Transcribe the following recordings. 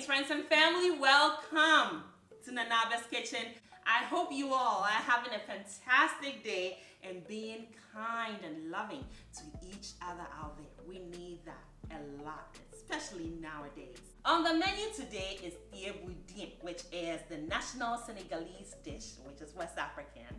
Greetings, friends and family. Welcome to Nanaba's Kitchen. I hope you all are having a fantastic day and being kind and loving to each other out there. We need that a lot, especially nowadays. On the menu today is Thieboudienne, which is the national Senegalese dish, which is West African.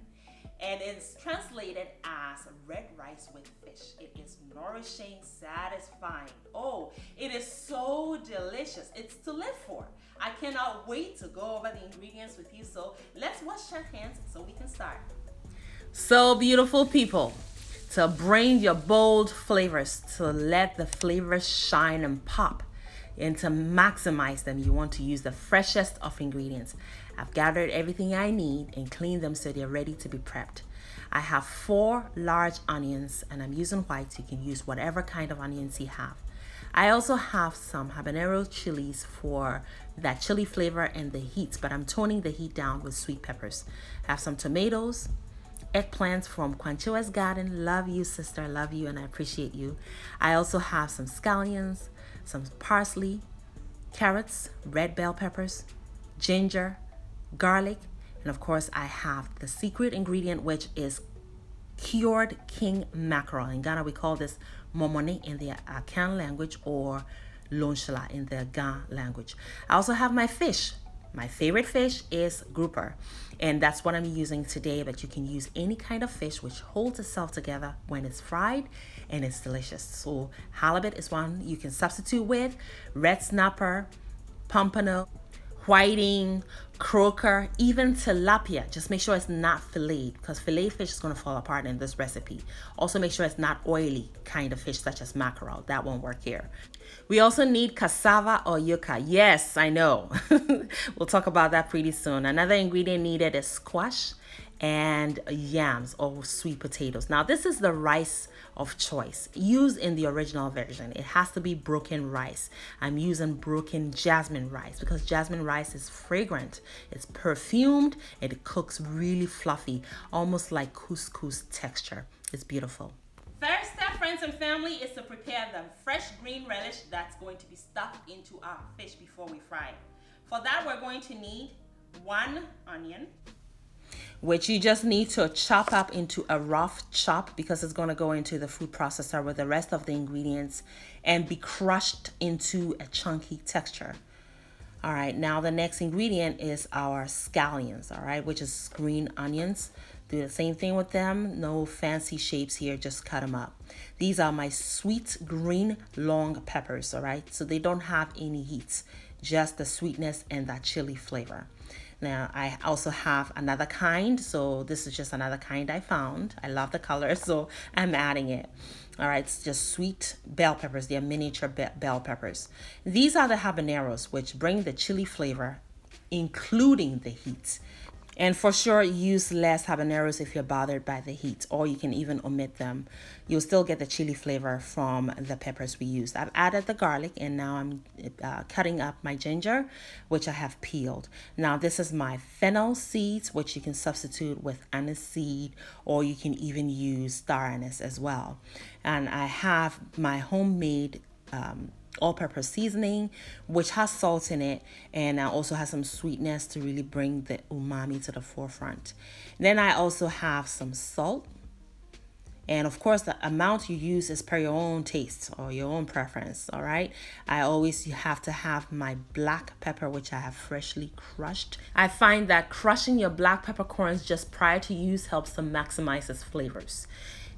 And it's translated as red rice with fish. It is nourishing, satisfying. Oh, it is so delicious. It's to live for. I cannot wait to go over the ingredients with you. So let's wash our hands so we can start. So beautiful people, to bring your bold flavors, to let the flavors shine and pop, and to maximize them, you want to use the freshest of ingredients. I've gathered everything I need and cleaned them so they're ready to be prepped. I have 4 large onions and I'm using white. You can use whatever kind of onions you have. I also have some habanero chilies for that chili flavor and the heat, but I'm toning the heat down with sweet peppers. I have some tomatoes, eggplants from Quanchoa's garden. Love you, sister, love you, and I appreciate you. I also have some scallions, some parsley, carrots, red bell peppers, ginger, garlic, and of course I have the secret ingredient, which is cured king mackerel. In Ghana we call this momone in the Akan language, or lonshla in the Ga language. I also have my fish. My favorite fish is grouper, and that's what I'm using today, but you can use any kind of fish which holds itself together when it's fried, and it's delicious. So halibut is one you can substitute with, red snapper, pompano, whiting, croaker, even tilapia. Just make sure it's not filleted, because filet fish is going to fall apart in this recipe. Also make sure it's not oily kind of fish such as mackerel. That won't work here. We also need cassava or yuca. Yes, I know. We'll talk about that pretty soon. Another ingredient needed is squash and yams or sweet potatoes. Now this is the rice of choice used in the original version. It has to be broken rice. I'm using broken jasmine rice because jasmine rice is fragrant, it's perfumed, and it cooks really fluffy, almost like couscous texture. It's beautiful. First step, friends and family, is to prepare the fresh green relish that's going to be stuffed into our fish before we fry it. For that, we're going to need 1 onion, which you just need to chop up into a rough chop because it's going to go into the food processor with the rest of the ingredients and be crushed into a chunky texture. All right, now the next ingredient is our scallions, all right, which is green onions. Do the same thing with them. No fancy shapes here, just cut them up. These are my sweet green long peppers, all right? So they don't have any heat, just the sweetness and that chili flavor. Now, I also have another kind, so this is just another kind I found. I love the color, so I'm adding it. All right, it's just sweet bell peppers. They're miniature bell peppers. These are the habaneros, which bring the chili flavor, including the heat. And for sure, use less habaneros if you're bothered by the heat, or you can even omit them. You'll still get the chili flavor from the peppers we used. I've added the garlic, and now I'm cutting up my ginger, which I have peeled. Now this is my fennel seeds, which you can substitute with anise seed, or you can even use star anise as well. And I have my homemade all-purpose seasoning, which has salt in it, and also has some sweetness to really bring the umami to the forefront. Then I also have some salt, and of course the amount you use is per your own taste or your own preference. All right, I always have to have my black pepper, which I have freshly crushed. I find that crushing your black peppercorns just prior to use helps to maximize its flavors.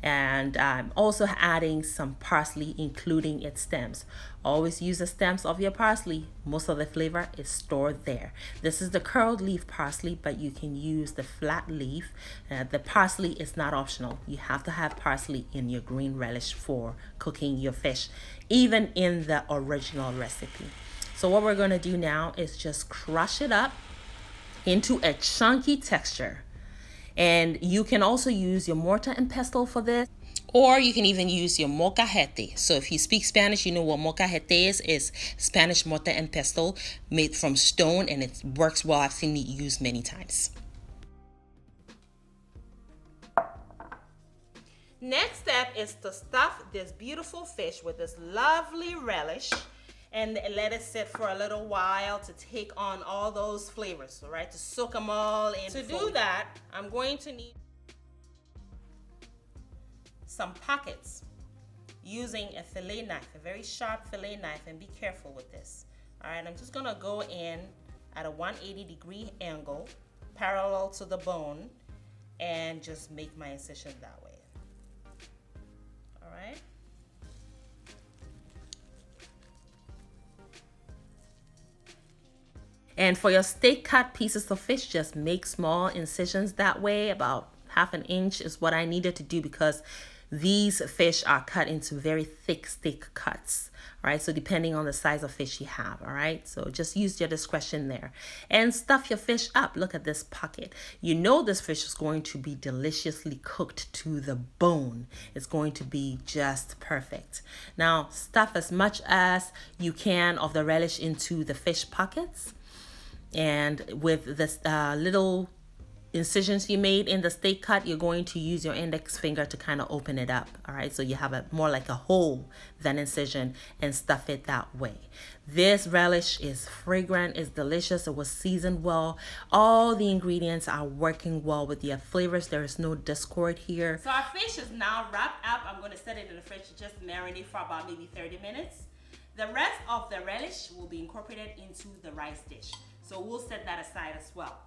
And I'm also adding some parsley, including its stems. Always use the stems of your parsley. Most of the flavor is stored there. This is the curled leaf parsley, but you can use the flat leaf. The parsley is not optional. You have to have parsley in your green relish for cooking your fish, even in the original recipe. So what we're going to do now is just crush it up into a chunky texture. And you can also use your mortar and pestle for this, or you can even use your molcajete. So if you speak Spanish, you know what molcajete is Spanish mortar and pestle made from stone, and it works well. I've seen it used many times. Next step is to stuff this beautiful fish with this lovely relish and let it sit for a little while to take on all those flavors, all right, to soak them all in. To do that, I'm going to need some pockets using a fillet knife, a very sharp fillet knife, and be careful with this. All right, I'm just gonna go in at a 180-degree angle, parallel to the bone, and just make my incision that way. All right. And for your steak cut pieces of fish, just make small incisions that way. About 1/2 inch is what I needed to do because these fish are cut into very thick steak cuts, all right? So depending on the size of fish you have, all right? So just use your discretion there. And stuff your fish up. Look at this pocket. You know this fish is going to be deliciously cooked to the bone. It's going to be just perfect. Now, stuff as much as you can of the relish into the fish pockets. And with this little incisions you made in the steak cut, you're going to use your index finger to kind of open it up, all right? So you have a more like a hole than incision, and stuff it that way. This relish is fragrant, it's delicious, it was seasoned well. All the ingredients are working well with your flavors. There is no discord here. So our fish is now wrapped up. I'm going to set it in the fridge to just marinate for about maybe 30 minutes. The rest of the relish will be incorporated into the rice dish. So we'll set that aside as well.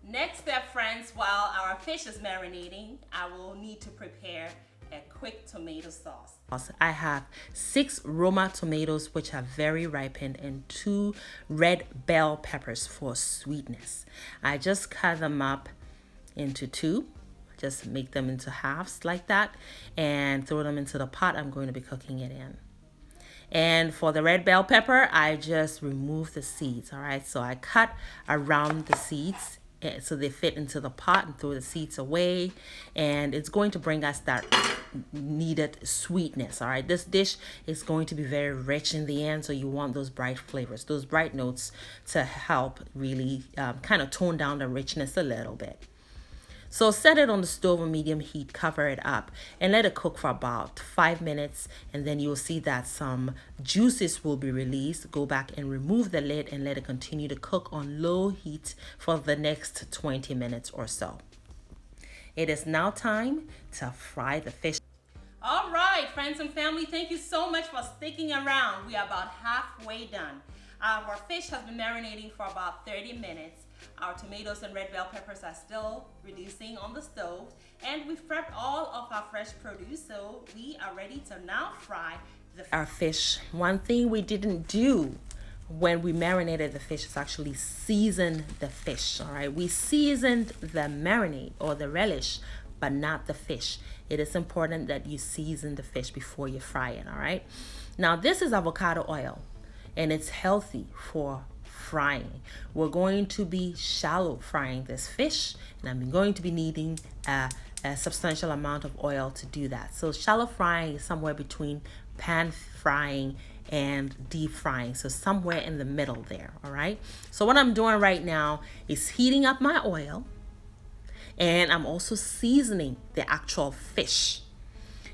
Next step, friends, while our fish is marinating, I will need to prepare a quick tomato sauce. I have 6 Roma tomatoes, which are very ripened, and 2 red bell peppers for sweetness. I just cut them up into 2. Just make them into halves like that and throw them into the pot I'm going to be cooking it in. And for the red bell pepper, I just remove the seeds, all right? So I cut around the seeds so they fit into the pot and throw the seeds away. And it's going to bring us that needed sweetness, all right? This dish is going to be very rich in the end, so you want those bright flavors, those bright notes to help really kind of tone down the richness a little bit. So set it on the stove on medium heat, cover it up, and let it cook for about 5 minutes, and then you'll see that some juices will be released. Go back and remove the lid and let it continue to cook on low heat for the next 20 minutes or so. It is now time to fry the fish. All right, friends and family, thank you so much for sticking around. We are about halfway done. Our fish has been marinating for about 30 minutes. Our tomatoes and red bell peppers are still reducing on the stove, and we've prepped all of our fresh produce, so we are ready to now fry our fish. One thing we didn't do when we marinated the fish is actually season the fish, all right? We seasoned the marinade or the relish, but not the fish. It is important that you season the fish before you fry it, all right? Now, this is avocado oil, and it's healthy for frying. We're going to be shallow frying this fish, and I'm going to be needing a substantial amount of oil to do that. So shallow frying is somewhere between pan frying and deep frying, so somewhere in the middle there, all right? So what I'm doing right now is heating up my oil, and I'm also seasoning the actual fish.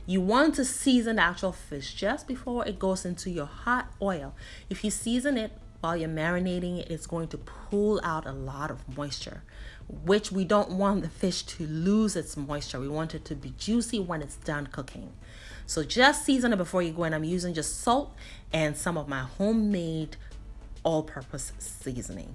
You want to season the actual fish just before it goes into your hot oil. If you season it while you're marinating it, it's going to pull out a lot of moisture, which we don't want the fish to lose its moisture. We want it to be juicy when it's done cooking. So just season it before you go in. I'm using just salt and some of my homemade all-purpose seasoning.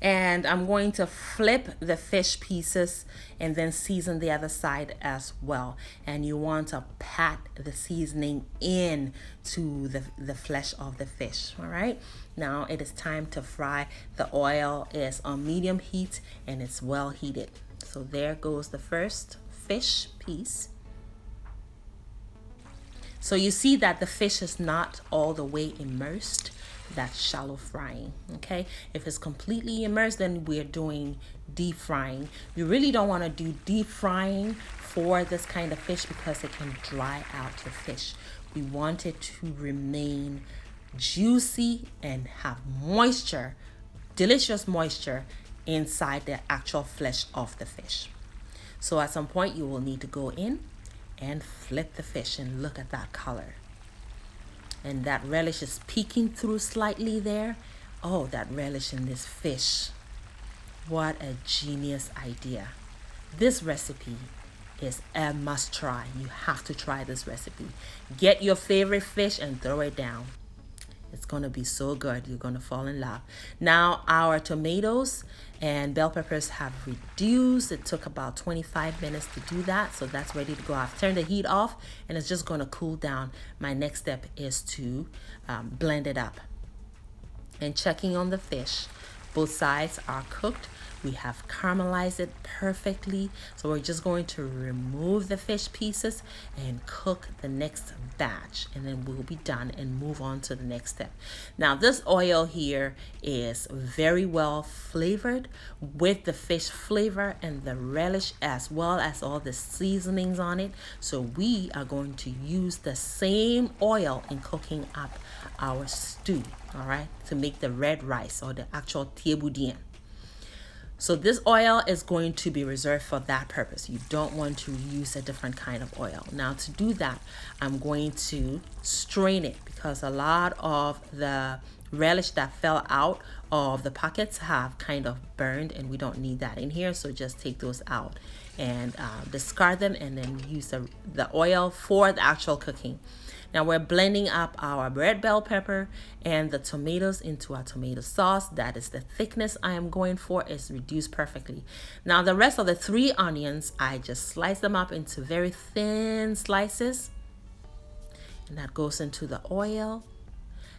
And I'm going to flip the fish pieces and then season the other side as well. And you want to pat the seasoning in to the flesh of the fish, all right? Now it is time to fry. The oil is on medium heat and it's well heated. So there goes the first fish piece. So you see that the fish is not all the way immersed. That's shallow frying, okay? If it's completely immersed, then we're doing deep frying. You really don't want to do deep frying for this kind of fish because it can dry out the fish. We want it to remain juicy and have moisture, delicious moisture inside the actual flesh of the fish. So at some point you will need to go in and flip the fish and look at that color. And that relish is peeking through slightly there. Oh, that relish in this fish. What a genius idea. This recipe is a must try. You have to try this recipe. Get your favorite fish and throw it down. It's going to be so good. You're going to fall in love. Now, our tomatoes and bell peppers have reduced. It took about 25 minutes to do that. So that's ready to go. I've turned the heat off and it's just going to cool down. My next step is to blend it up. And checking on the fish. Both sides are cooked. We have caramelized it perfectly. So we're just going to remove the fish pieces and cook the next batch. And then we'll be done and move on to the next step. Now this oil here is very well flavored with the fish flavor and the relish as well as all the seasonings on it. So we are going to use the same oil in cooking up our stew, all right, to make the red rice or the actual thieboudienne. So this oil is going to be reserved for that purpose. You don't want to use a different kind of oil. Now to do that, I'm going to strain it because a lot of the relish that fell out of the pockets have kind of burned and we don't need that in here. So just take those out and discard them and then use the oil for the actual cooking. Now we're blending up our red bell pepper and the tomatoes into our tomato sauce. That is the thickness I am going for. It's reduced perfectly. Now the rest of the 3 onions, I just slice them up into very thin slices. And that goes into the oil.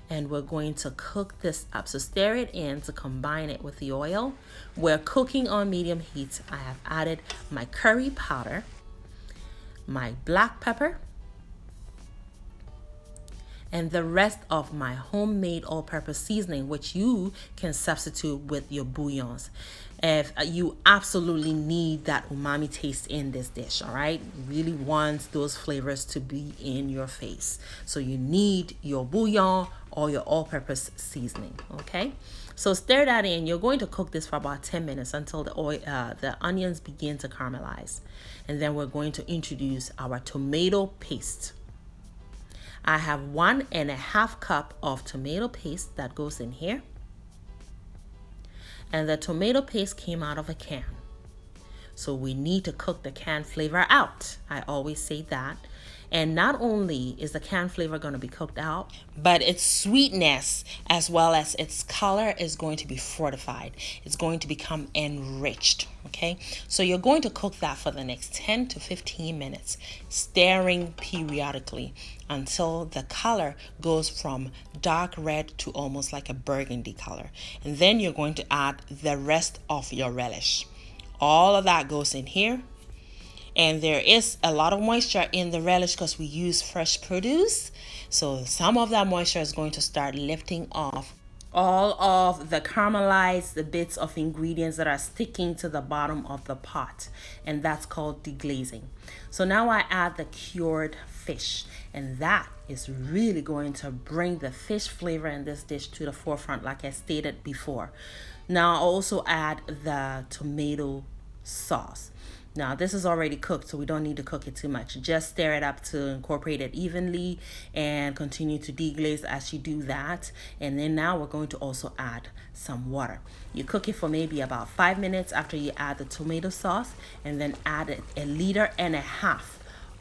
And we're going to cook this up. So stir it in to combine it with the oil. We're cooking on medium heat. I have added my curry powder, my black pepper, and the rest of my homemade all-purpose seasoning, which you can substitute with your bouillons. If you absolutely need that umami taste in this dish, all right? You really want those flavors to be in your face. So you need your bouillon or your all-purpose seasoning, okay? So stir that in. You're going to cook this for about 10 minutes until the onions begin to caramelize. And then we're going to introduce our tomato paste. I have 1.5 cups of tomato paste that goes in here. And the tomato paste came out of a can. So we need to cook the can flavor out. I always say that. And not only is the can flavor going to be cooked out, but its sweetness as well as its color is going to be fortified. It's going to become enriched, okay? So you're going to cook that for the next 10 to 15 minutes, stirring periodically until the color goes from dark red to almost like a burgundy color. And then you're going to add the rest of your relish. All of that goes in here. And there is a lot of moisture in the relish because we use fresh produce. So some of that moisture is going to start lifting off all of the caramelized bits of ingredients that are sticking to the bottom of the pot. And that's called deglazing. So now I add the cured fish. And that is really going to bring the fish flavor in this dish to the forefront, like I stated before. Now I also add the tomato sauce. Now this is already cooked, so we don't need to cook it too much. Just stir it up to incorporate it evenly and continue to deglaze as you do that. And then now we're going to also add some water. You cook it for maybe about 5 minutes after you add the tomato sauce, and then add 1.5 liters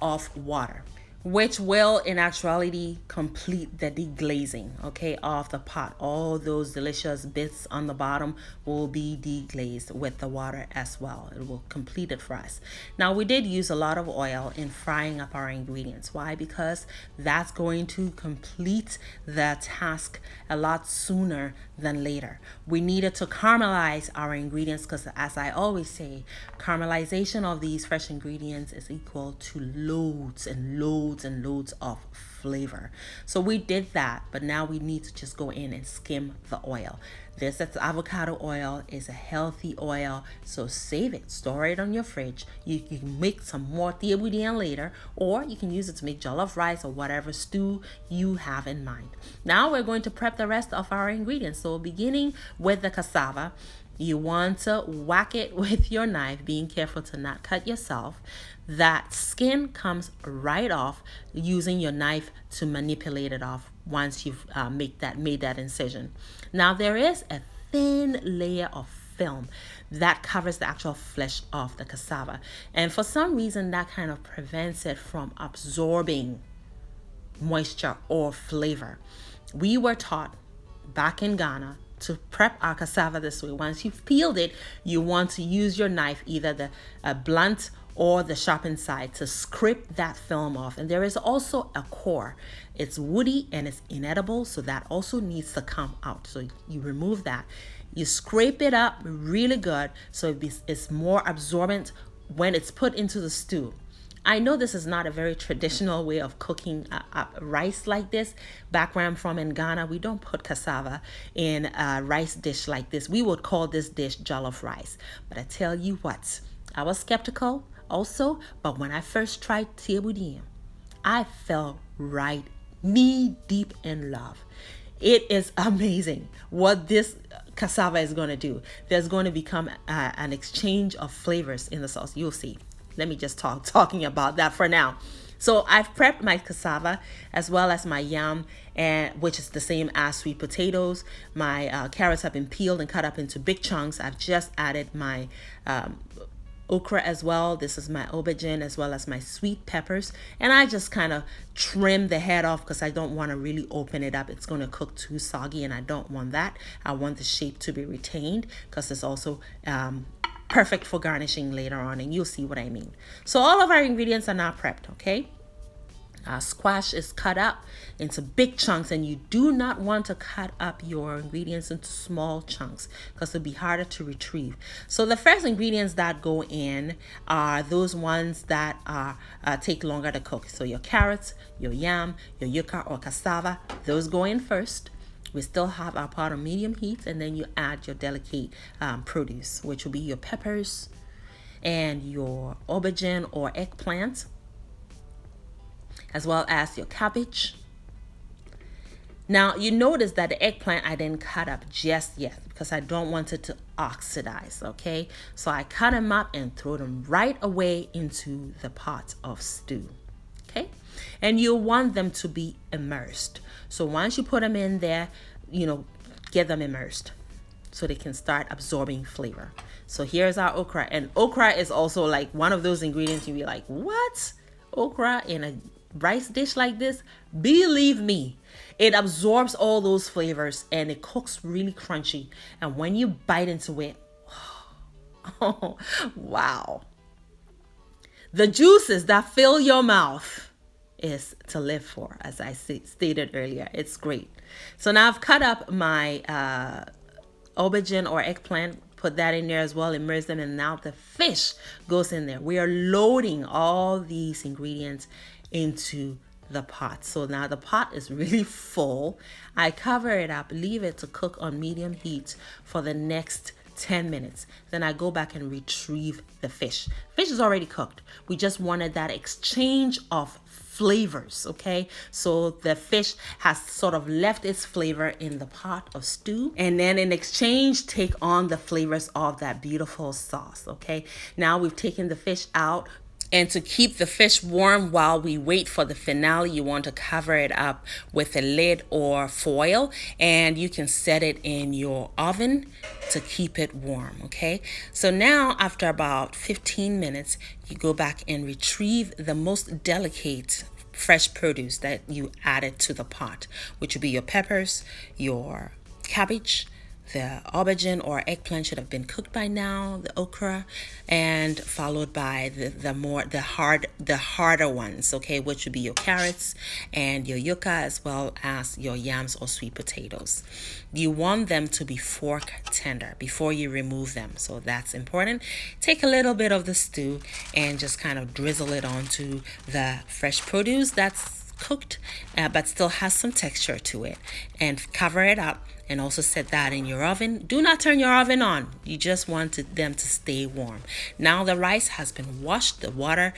of water, which will in actuality complete the deglazing, okay, of the pot. All those delicious bits on the bottom will be deglazed with the water as well. It will complete it for us. Now we did use a lot of oil in frying up our ingredients. Why? Because that's going to complete the task a lot sooner than later. We needed to caramelize our ingredients because, as I always say, caramelization of these fresh ingredients is equal to loads and loads and loads of flavor. So we did that, but now we need to just go in and skim the oil. This avocado oil is a healthy oil, so save it, store it on your fridge. You can make some more thieboudienne later, or you can use it to make jollof rice or whatever stew you have in mind. Now we're going to prep the rest of our ingredients. So beginning with the cassava, You want to whack it with your knife, being careful to not cut yourself. That skin comes right off, using your knife to manipulate it off once you've made that incision. Now there is a thin layer of film that covers the actual flesh of the cassava, and for some reason that kind of prevents it from absorbing moisture or flavor. We were taught back in Ghana to prep our cassava this way. Once you've peeled it, you want to use your knife, either the blunt or the sharpened side, to scrape that film off. And there is also a core. It's woody and it's inedible, so that also needs to come out. So you remove that. You scrape it up really good so it's more absorbent when it's put into the stew. I know this is not a very traditional way of cooking rice like this. Back where I'm from in Ghana, we don't put cassava in a rice dish like this. We would call this dish jollof rice. But I tell you what, I was skeptical also, but when I first tried thieboudienne, I fell right knee deep in love. It is amazing what this cassava is going to do. There's going to become an exchange of flavors in the sauce. You'll see. Let me just talking about that for now. So I've prepped my cassava as well as my yam, which is the same as sweet potatoes. My carrots have been peeled and cut up into big chunks. I've just added my okra as well. This is my aubergine as well as my sweet peppers. And I just kind of trim the head off because I don't want to really open it up. It's going to cook too soggy and I don't want that. I want the shape to be retained because it's also perfect for garnishing later on, and you'll see what I mean. So all of our ingredients are now prepped, okay? Squash is cut up into big chunks, and you do not want to cut up your ingredients into small chunks because it'll be harder to retrieve. So the first ingredients that go in are those ones that take longer to cook. So your carrots, your yam, your yuca or cassava, those go in first. We still have our pot on medium heat, and then you add your delicate produce, which will be your peppers and your aubergine or eggplant, as well as your cabbage. Now you notice that the eggplant I didn't cut up just yet because I don't want it to oxidize, okay? So I cut them up and throw them right away into the pot of stew, okay? And you want them to be immersed. So once you put them in there, get them immersed so they can start absorbing flavor. So here's our okra, and okra is also like one of those ingredients you'll be like, what? Okra in a rice dish like this? Believe me, it absorbs all those flavors and it cooks really crunchy. And when you bite into it, oh, wow. The juices that fill your mouth is to live for, as I stated earlier. It's great. So now I've cut up my aubergine or eggplant, put that in there as well, immerse them, and now the fish goes in there. We are loading all these ingredients into the pot. So now the pot is really full. I cover it up, leave it to cook on medium heat for the next 10 minutes. Then I go back and retrieve the fish. Fish is already cooked. We just wanted that exchange of flavors, okay? So the fish has sort of left its flavor in the pot of stew, and then in exchange take on the flavors of that beautiful sauce, okay? Now we've taken the fish out. And to keep the fish warm while we wait for the finale, you want to cover it up with a lid or foil, and you can set it in your oven to keep it warm, okay? So now after about 15 minutes, you go back and retrieve the most delicate fresh produce that you added to the pot, which would be your peppers, your cabbage, the aubergine or eggplant should have been cooked by now, the okra, and followed by the harder ones, okay, which would be your carrots and your yuca, as well as your yams or sweet potatoes. You want them to be fork tender before you remove them, so that's important. Take a little bit of the stew and just kind of drizzle it onto the fresh produce that's cooked but still has some texture to it, and cover it up. And also set that in your oven. Do not turn your oven on. You just want them to stay warm. Now the rice has been washed, the water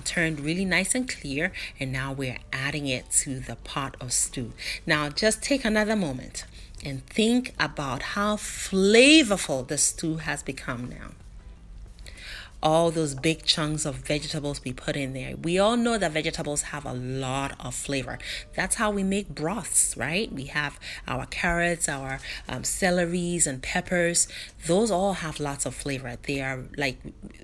turned really nice and clear, and now we're adding it to the pot of stew. Now just take another moment And think about how flavorful the stew has become now. All those big chunks of vegetables we put in there. We all know that vegetables have a lot of flavor. That's how we make broths, right? We have our carrots, our celeries and peppers. Those all have lots of flavor. They are like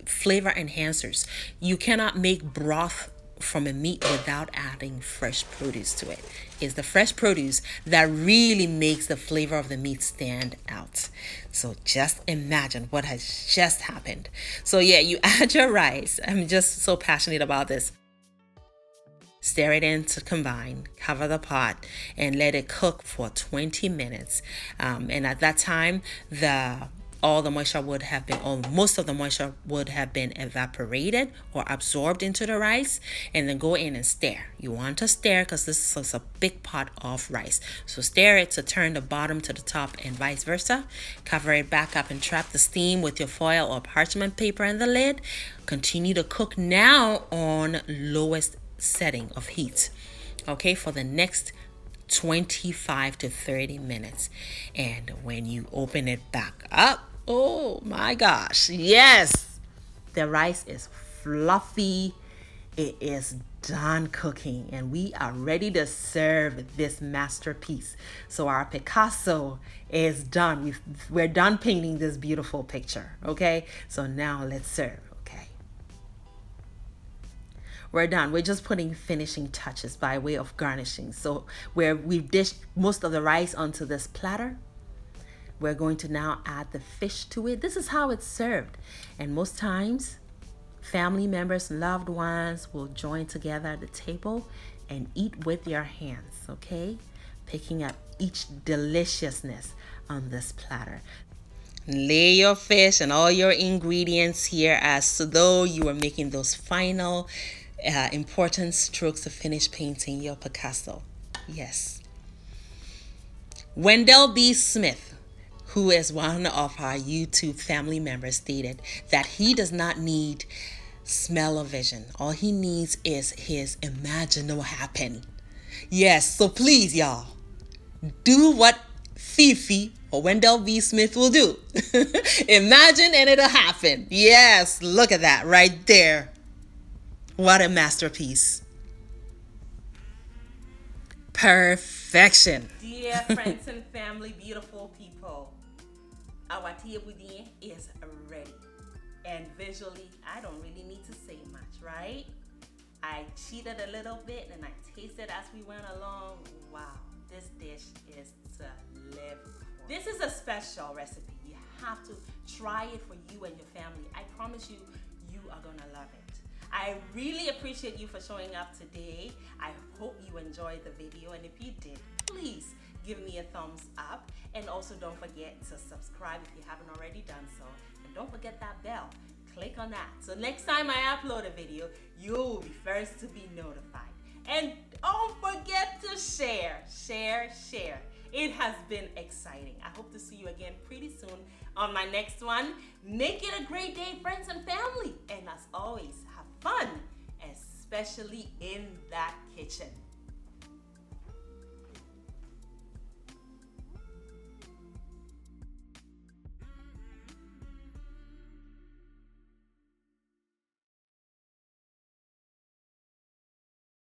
flavor enhancers. You cannot make broth from a meat without adding fresh produce to it. It's the fresh produce that really makes the flavor of the meat stand out. So just imagine what has just happened. So yeah, you add your rice. I'm just so passionate about this. Stir it in to combine, cover the pot, and let it cook for 20 minutes. And at that time, all the moisture would have been, or most of the moisture would have been evaporated or absorbed into the rice. And then go in and stir. You want to stir because this is a big pot of rice. So stir it to turn the bottom to the top and vice versa. Cover it back up and trap the steam with your foil or parchment paper in the lid. Continue to cook now on lowest setting of heat, okay, for the next 25 to 30 minutes. And when you open it back up, oh my gosh, yes, the rice is fluffy. It is done cooking and we are ready to serve this masterpiece. So our Picasso is done. We're done painting this beautiful picture, okay? So now let's serve. We're done. We're just putting finishing touches by way of garnishing. So where we've dished most of the rice onto this platter, we're going to now add the fish to it. This is how it's served. And most times, family members, loved ones will join together at the table and eat with your hands, okay? Picking up each deliciousness on this platter. Lay your fish and all your ingredients here as though you were making those final important strokes to finish painting your Picasso. Yes. Wendell B. Smith, who is one of our YouTube family members, stated that he does not need smell or vision. All he needs is his imagination happen. Yes, so please, y'all, do what Fifi or Wendell B. Smith will do. Imagine and it'll happen. Yes, look at that right there. What a masterpiece. Perfection. Dear friends and family, beautiful people, our Thieboudienne is ready. And visually, I don't really need to say much, right? I cheated a little bit and I tasted as we went along. Wow, this dish is to live for. This is a special recipe. You have to try it for you and your family. I promise you, you are gonna love it. I really appreciate you for showing up today. I hope you enjoyed the video, and if you did, please give me a thumbs up, and also don't forget to subscribe if you haven't already done so, and don't forget that bell. Click on that so next time I upload a video, you'll be first to be notified. And don't forget to share. It has been exciting. I hope to see you again pretty soon on my next one. Make it a great day, friends and family, and as always, have fun, especially in that kitchen.